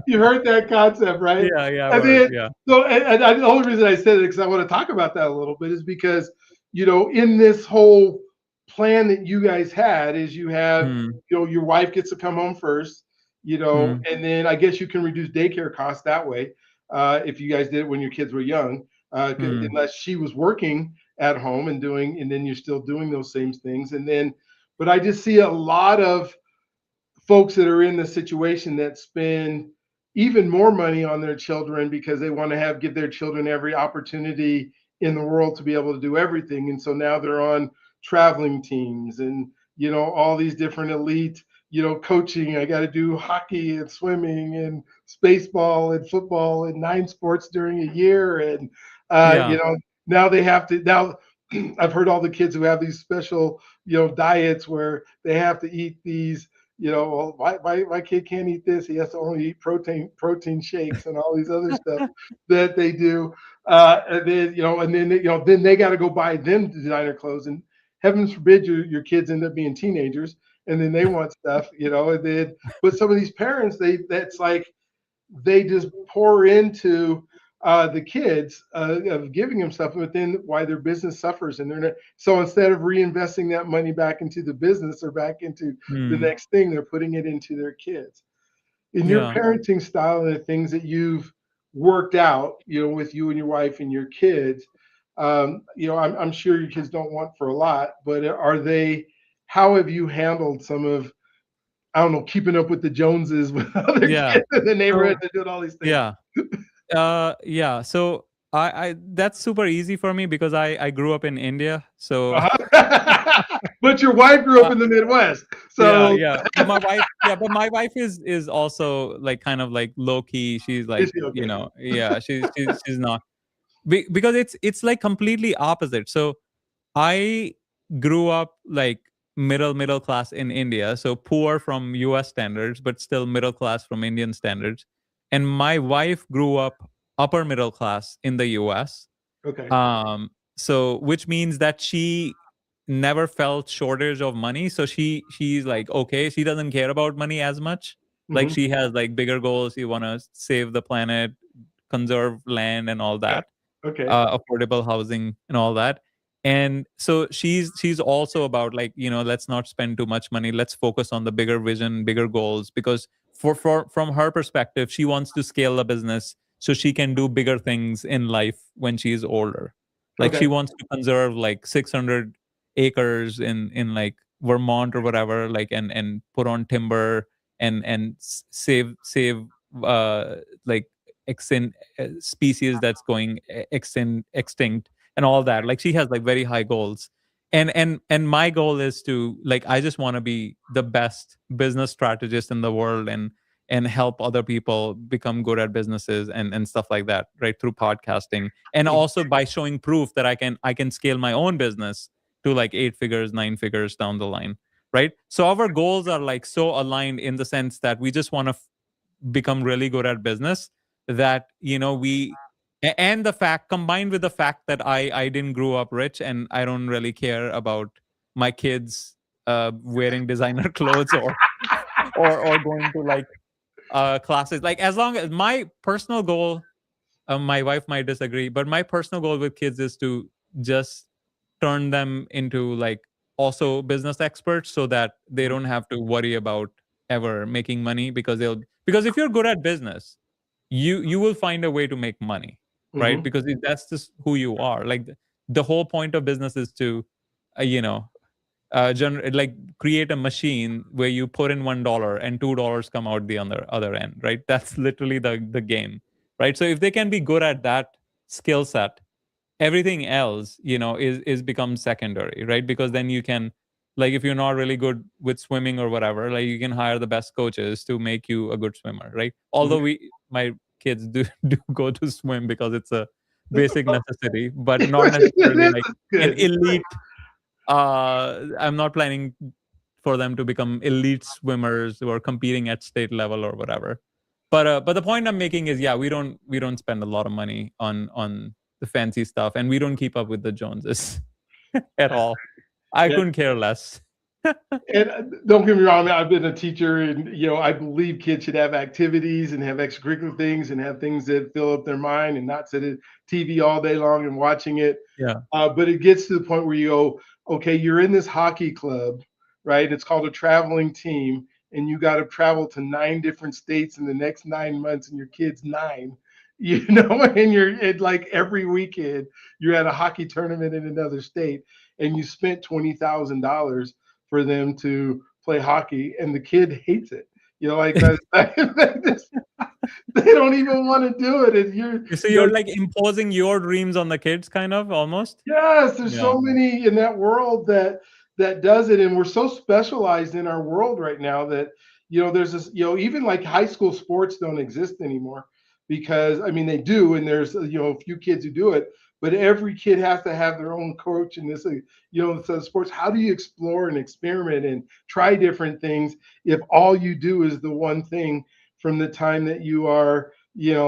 You heard that concept, right? Yeah, yeah, I've I heard, mean, yeah. so the only reason I said it because I want to talk about that a little bit is because in this whole plan that you guys had is you have Mm, your wife gets to come home first, mm, and then I guess you can reduce daycare costs that way if you guys did it when your kids were young, mm, unless she was working at home and then you're still doing those same things, and then, but I just see a lot of folks that are in the situation that spend even more money on their children because they want to give their children every opportunity in the world to be able to do everything. And so now they're on traveling teams and all these different elite coaching. I got to do hockey and swimming and baseball and football and 9 sports during a year. And yeah, now they have to now I've heard all the kids who have these special diets where they have to eat these, well, my kid can't eat this. He has to only eat protein shakes and all these other stuff that they do. And then they got to go buy them designer clothes. And heavens forbid your kids end up being teenagers, and then they want stuff, And then, but some of these parents, that's like they just pour into the kids of giving them stuff, but then why their business suffers, and they're not. So instead of reinvesting that money back into the business or back into the mm, next thing, they're putting it into their kids. In your yeah, parenting style and the things that you've worked out, with you and your wife and your kids, I'm sure your kids don't want for a lot, but are they? How have you handled some of, I don't know, keeping up with the Joneses with other yeah. kids in the neighborhood So and doing all these things? yeah, yeah. So I that's super easy for me because I grew up in India. So Uh-huh. But your wife grew up uh, in the Midwest, yeah, so yeah. But my wife is also like kind of like low key. She's is like, she okay? yeah, she's not because it's like completely opposite. So I grew up like middle class in India, so poor from US standards, but still middle class from Indian standards. And my wife grew up upper middle class in the US. Okay. So which means that she never felt shortage of money. So she's like, okay, she doesn't care about money as much. Like Hmm. she has like bigger goals. You want to save the planet, conserve land and all Yeah. that, Okay. affordable housing and all that. And so she's also about like, let's not spend too much money. Let's focus on the bigger vision, bigger goals, because for from her perspective, she wants to scale the business so she can do bigger things in life when she's older. Like Okay. she wants to conserve like 600 acres in like Vermont or whatever, like and put on timber and save uh like extinct species that's going extinct and all that. Like she has like very high goals. And my goal is to like, I just want to be the best business strategist in the world and help other people become good at businesses and stuff like that, right, through podcasting, and Mhm. also by showing proof that I can scale my own business to like 8 figures, 9 figures down the line, right? So our goals are like so aligned in the sense that we just want to become really good at business, that and the fact, combined with the fact that I didn't grow up rich and I don't really care about my kids wearing designer clothes or going to like classes. Like as long as my personal goal, my wife might disagree, but my personal goal with kids is to just turn them into like also business experts, so that they don't have to worry about ever making money, because if you're good at business, you will find a way to make money, right? Mhm. Because that's just who you are. Like the whole point of business is to uh, you know like create a machine where you put in $1 and $2 come out the other end, right? That's literally the game, right? So if they can be good at that skill set, everything else is becomes secondary, right? Because then you can, like, if you're not really good with swimming or whatever, like you can hire the best coaches to make you a good swimmer, right? Mhm. Although my kids do do go to swim because it's a basic necessity, but not necessarily This like is an good. elite. I'm not planning for them to become elite swimmers who are competing at state level or whatever. But the point I'm making is, yeah, we don't spend a lot of money on the fancy stuff, and we don't keep up with the Joneses at all. I Yeah. couldn't care less. And don't get me wrong, man, I've been a teacher, and I believe kids should have activities and have extracurricular things and have things that fill up their mind, and not sit at TV all day long and watching it. Yeah. But it gets to the point where you go, okay, you're in this hockey club, right? It's called a traveling team, and you got to travel to 9 different states in the next 9 months, and your kid's nine, and like every weekend you're at a hockey tournament in another state, and you spent $20,000 for them to play hockey, and the kid hates it. Like they don't even want to do it. And So you're like imposing your dreams on the kids, kind of, almost. yes, there's Yeah. so many in that world that does it, and we're so specialized in our world right now that there's this, even like high school sports don't exist anymore, because I mean they do, and there's a few kids who do it, but every kid has to have their own coach. And this, so sports, how do you explore and experiment and try different things if all you do is the one thing from the time that you are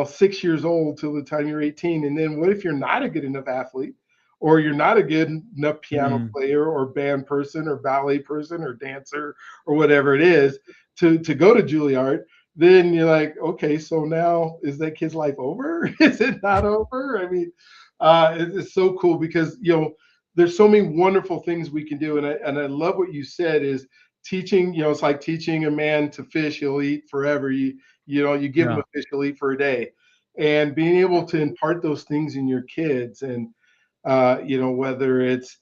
6 years old till the time you're 18? And then what if you're not a good enough athlete, or you're not a good enough piano Mm. player or band person or ballet person or dancer or whatever it is to go to Juilliard? Then you're like, okay, so now is that kid's life over? Is it not over? I mean, it's so cool because there's so many wonderful things we can do, and I love what you said is teaching. It's like teaching a man to fish; he'll eat forever. You give him Yeah. a fish, he'll eat for a day, and being able to impart those things in your kids. And whether it's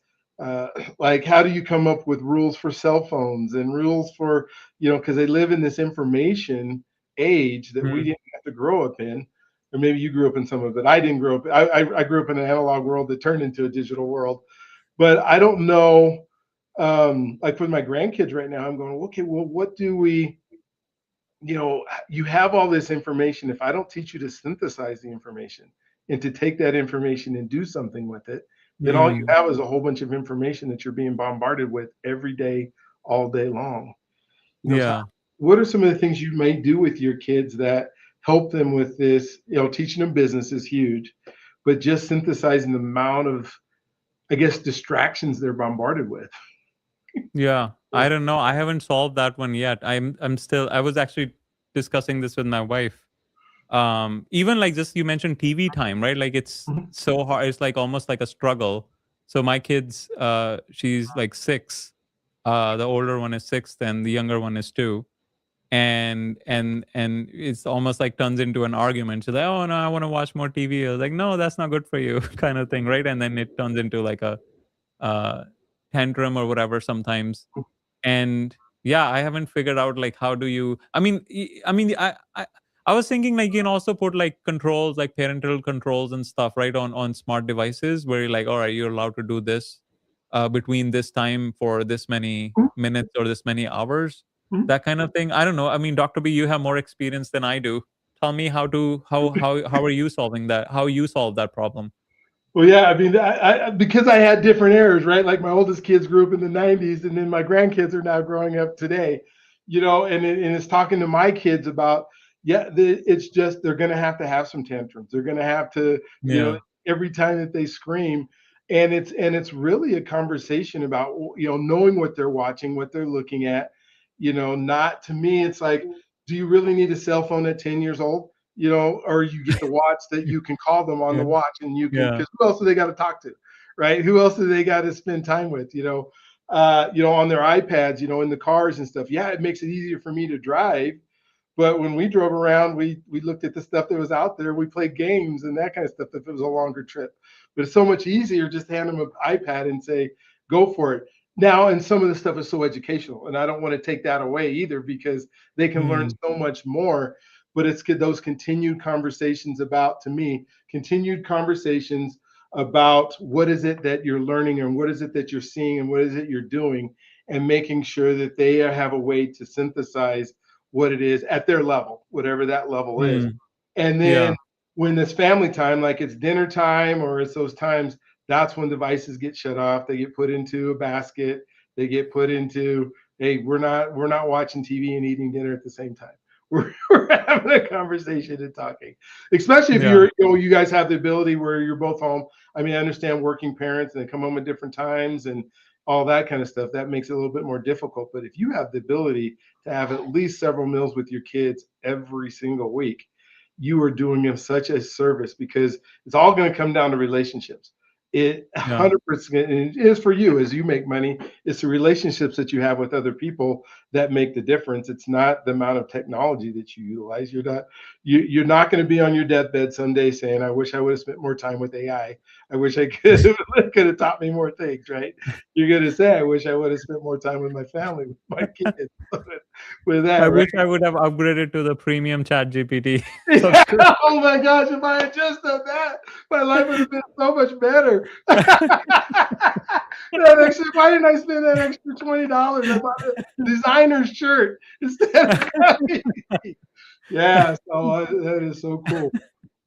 like, how do you come up with rules for cell phones and rules for, because they live in this information age that we Mm. didn't have to grow up in. Or maybe you grew up in some of it. I didn't grow up. I grew up in an analog world that turned into a digital world. But I don't know. Like with my grandkids right now, I'm going, okay, well, what do we, you have all this information. If I don't teach you to synthesize the information and to take that information and do something with it, then all you Mm. have is a whole bunch of information that you're being bombarded with every day, all day long. So Yeah. what are some of the things you may do with your kids that help them with this? Teaching them business is huge, but just synthesizing the amount of I guess, distractions they're bombarded with. Yeah, I don't know. I haven't solved that one yet. I'm still. I was actually discussing this with my wife. Even like just you mentioned TV time, right? Like it's Mhm. so hard. It's like almost like a struggle. So my kids, she's like 6. The older one is 6, and the younger one is 2. And it's almost like turns into an argument. She's like, "Oh no, I want to watch more TV." I was like, "No, that's not good for you," kind of thing, right? And then it turns into like a uh, tantrum or whatever sometimes. And yeah, I haven't figured out like how do you. I was thinking like you can also put like controls, like parental controls and stuff, right, on smart devices where you're like, all right, you're allowed to do this between this time for this many Mhm. minutes or this many hours, Mhm. that kind of thing. I don't know. I mean, Dr. B, you have more experience than I do. Tell me how are you solving that? How you solve that problem? Well, yeah, I mean, because I had different eras, right? Like my oldest kids grew up in the '90s, and then my grandkids are now growing up today, and it's talking to my kids about, yeah, it's just they're going to have some tantrums. They're going to have to, Yeah. every time that they scream, and it's really a conversation about, knowing what they're watching, what they're looking at, not to me, it's like, do you really need a cell phone at 10 years old? Or you get the watch that you can call them on the Yeah. watch, and you can, Yeah. because who else do they got to talk to, right? Who else do they got to spend time with, on their iPads, in the cars and stuff. Yeah, it makes it easier for me to drive, but when we drove around, we looked at the stuff that was out there. We played games and that kind of stuff if it was a longer trip. But it's so much easier just to hand them an iPad and say, go for it. Now, and some of the stuff is so educational, and I don't want to take that away either because they can learn Mm, so much more. But it's those continued conversations about, to me, continued conversations about what is it that you're learning and what is it that you're seeing and what is it you're doing, and making sure that they have a way to synthesize what it is at their level, whatever that level is. mm. And then Yeah. when it's family time, like it's dinner time or it's those times, that's when devices get shut off. They get put into a basket. They get put into, hey, we're not watching TV and eating dinner at the same time. We're having a conversation and talking, especially if Yeah. you guys have the ability where you're both home. I mean, I understand working parents and they come home at different times and all that kind of stuff. That makes it a little bit more difficult. But if you have the ability to have at least several meals with your kids every single week, you are doing them such a service, because it's all going to come down to relationships. It Yeah. 100%, and it is for you as you make money. It's the relationships that you have with other people that make the difference. It's not the amount of technology that you utilize. You're not going to be on your deathbed someday saying, "I wish I would have spent more time with AI. I wish I could have taught me more things." Right? You're going to say, "I wish I would have spent more time with my family, with my kids, with I that." Right? wish I would have upgraded to the premium chat GPT Yeah. subscription. Oh my gosh, if I had just done that, my life would have been so much better. That extra, why didn't I spend that extra $20? I bought a designer's shirt instead of yeah, so that is so cool.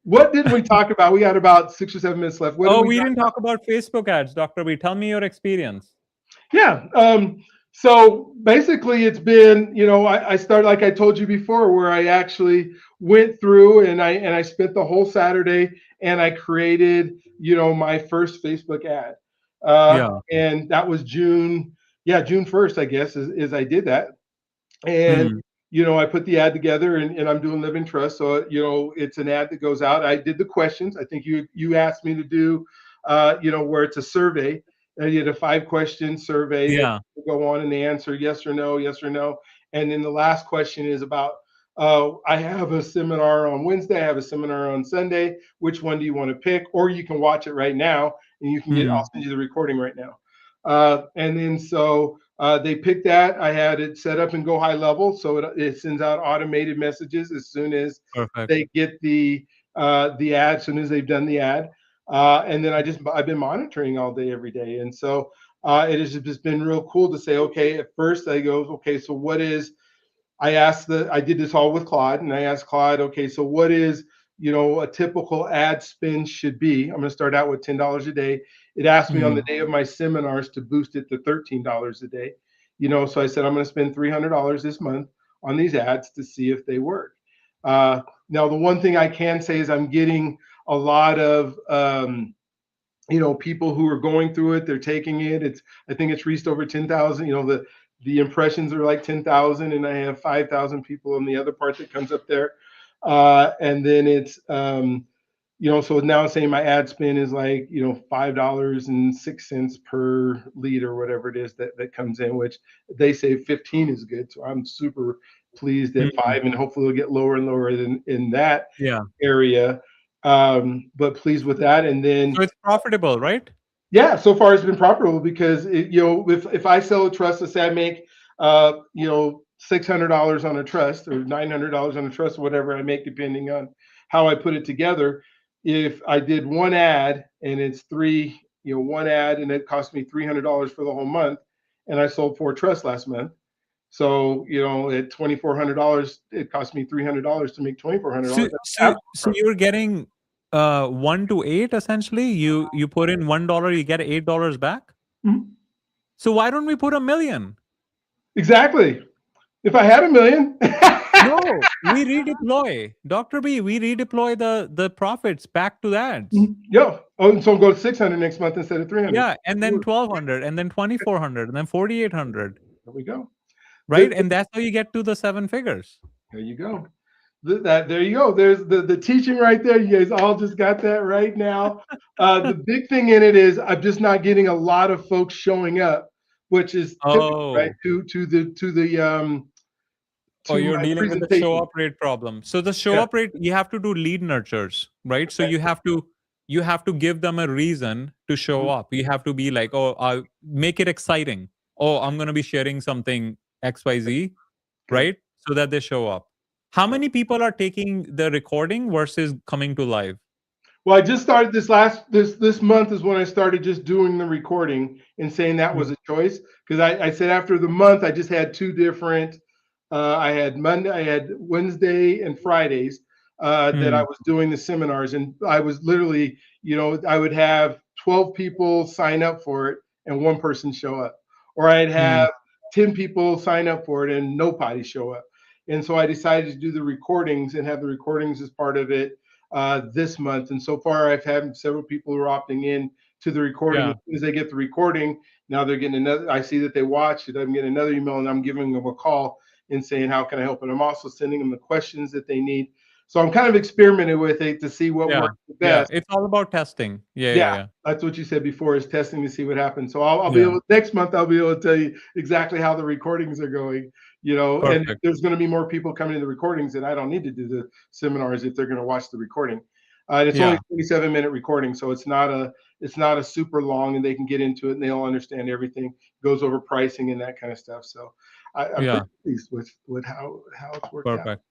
What didn't we talk about? We got about 6 or 7 minutes left. What did Oh, we we talk didn't about? talk about Facebook ads, Dr. B. Tell me your experience. Yeah. So basically, it's been, I started, like I told you before, where I actually went through and I spent the whole Saturday and I created, my first Facebook ad. Yeah. And that was June, yeah, June 1st, I guess, is I did that. And Mm, I put the ad together, and I'm doing Living Trust, so it's an ad that goes out. I did the questions. I think you asked me to do, where it's a survey. I did a 5-question survey that yeah. you go on and they answer yes or no, yes or no. And then the last question is about, I have a seminar on Wednesday, I have a seminar on Sunday. Which one do you want to pick? Or you can watch it right now, and you can I'll Mm, send you the recording right now. And then so they picked that. I had it set up in Go High Level, so it sends out automated messages as soon as perfect. they get the ad, as soon as they've done the ad. And then I've been monitoring all day, every day, and so it has just been real cool to say, okay. At first, I go, okay, so what is I did this all with Claude, and I asked Claude, okay, so what is, a typical ad spend should be? I'm going to start out with $10 a day. It asked me on the Mm, day of my seminars to boost it to $13 a day. So I said, I'm going to spend $300 this month on these ads to see if they work. Now, the one thing I can say is I'm getting a lot of people who are going through it, they're taking it. I think it's reached over 10,000. The impressions are like 10,000, and I have 5,000 people on the other part that comes up there. And then it's so now saying my ad spend is like $5.06 per lead or whatever it is that comes in, which they say 15 is good. So I'm super pleased at Mm. 5, and hopefully it'll get lower and lower in that Yeah. area. But pleased with that. And then So it's profitable, right? yeah, so far it's been profitable because if I sell a trust, let's say I make $600 on a trust or $900 on a trust, whatever I make depending on how I put it together. If I did one ad and it's one ad and it cost me $300 for the whole month, and I sold 4 trusts last month. So at $2,400, it cost me $300 to make So, $2,400. so you're getting 1 to 8 essentially. You put in $1, you get $8 back. Mhm. So why don't we put 1 million? Exactly. If I had 1 million. No, we redeploy, Dr. B. We redeploy the profits back to the ads. Yeah. Oh, so go to 600 next month instead of 300. Yeah, and then 1,200, and then 2,400, and then 4,800. There we go. Right, and that's how you get to the 7 figures. There you go. There you go. There's the teaching right there. You guys all just got that right now. The big thing in it is I'm just not getting a lot of folks showing up, which is typical, right? Oh, To you're my dealing with the show presentation. up rate problem. So the show Yeah. up rate, you have to do lead nurtures, right? So Okay. you have to give them a reason to show Mhm. up. You have to be like, oh, make it exciting. Oh, I'm going to be sharing something XYZ, Okay. right? So that they show up. How Right. many people are taking the recording versus coming to live? Well, I just started this month is when I started just doing the recording and saying that was Mm, a choice because I said after the month I just had 2 different. I had Wednesday and Fridays that I mm, was doing the seminars, and I was literally I would have 12 people sign up for it and one person show up, or I'd mm. have 10 people sign up for it and nobody show up. And so I decided to do the recordings and have the recordings as part of it this month. And so far, I've had several people who are opting in to the recording. Yeah, As soon as they get the recording, now they're getting another. I see that they watched it. I'm getting another email, and I'm giving them a call and saying, "How can I help?" And I'm also sending them the questions that they need. So I'm kind of experimenting with it to see what yeah, works the yeah. best. It's all about testing. Yeah, yeah, Yeah, yeah. that's what you said before is testing to see what happens. So I'll be Yeah. able next month. I'll be able to tell you exactly how the recordings are going. And Perfect. there's going to be more people coming to the recordings, and I don't need to do the seminars if they're going to watch the recording. And it's only Yeah, a 27-minute recording, so it's not a super long, and they can get into it and they'll understand everything. Goes over pricing and that kind of stuff. So I'm yeah. pretty pleased with how it's worked out. Perfect.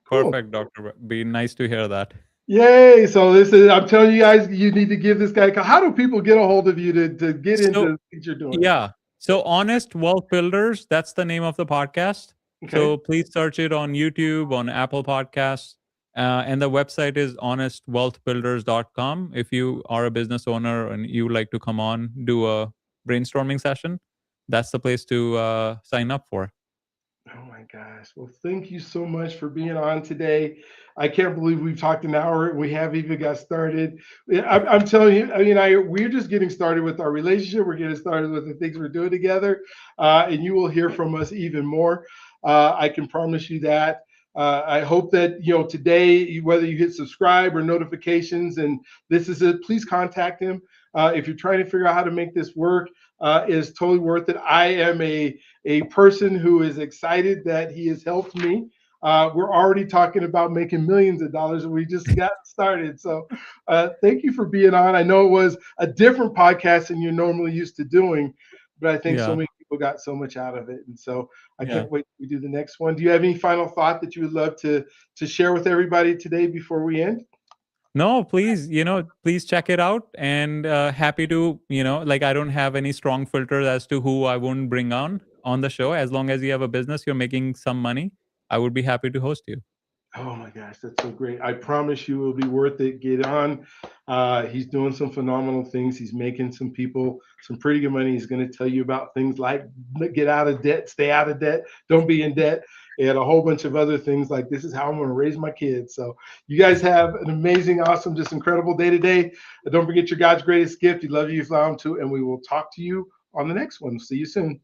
Cool. Perfect, Dr. B. Nice to hear that. Yay! So I'm telling you guys, you need to give this guy a call. How do people get a hold of you to get So, into what you're doing? yeah. So, Honest Wealth Builders, that's the name of the podcast. Okay. So, please search it on YouTube, on Apple Podcasts. And the website is honestwealthbuilders.com. If you are a business owner and you would like to come on, do a brainstorming session, that's the place to sign up for. Oh my gosh. Well, thank you so much for being on today. I can't believe we've talked an hour and we haven't even got started. I'm telling you, we're just getting started with our relationship. We're getting started with the things we're doing together. And you will hear from us even more. I can promise you that. I hope that, today, whether you hit subscribe or notifications, and this is it, please contact him. If you're trying to figure out how to make this work, is totally worth it. I am a person who is excited that he has helped me. We're already talking about making millions of dollars, and we just got started. So, thank you for being on. I know it was a different podcast than you're normally used to doing, but I think so Yeah. many people got so much out of it, and so I Yeah. can't wait to do the next one. Do you have any final thought that you would love to share with everybody today before we end? No, please, please check it out. And happy to, like I don't have any strong filters as to who I won't bring on the show. As long as you have a business, you're making some money, I would be happy to host you. Oh my gosh, that's so great. I promise you it'll be worth it. Get on. He's doing some phenomenal things. He's making some people some pretty good money. He's going to tell you about things like get out of debt, stay out of debt, don't be in debt. He had a whole bunch of other things like, this is how I'm going to raise my kids. So you guys have an amazing, awesome, just incredible day today. Don't forget your God's greatest gift. He loves you, you love him too. And we will talk to you on the next one. See you soon.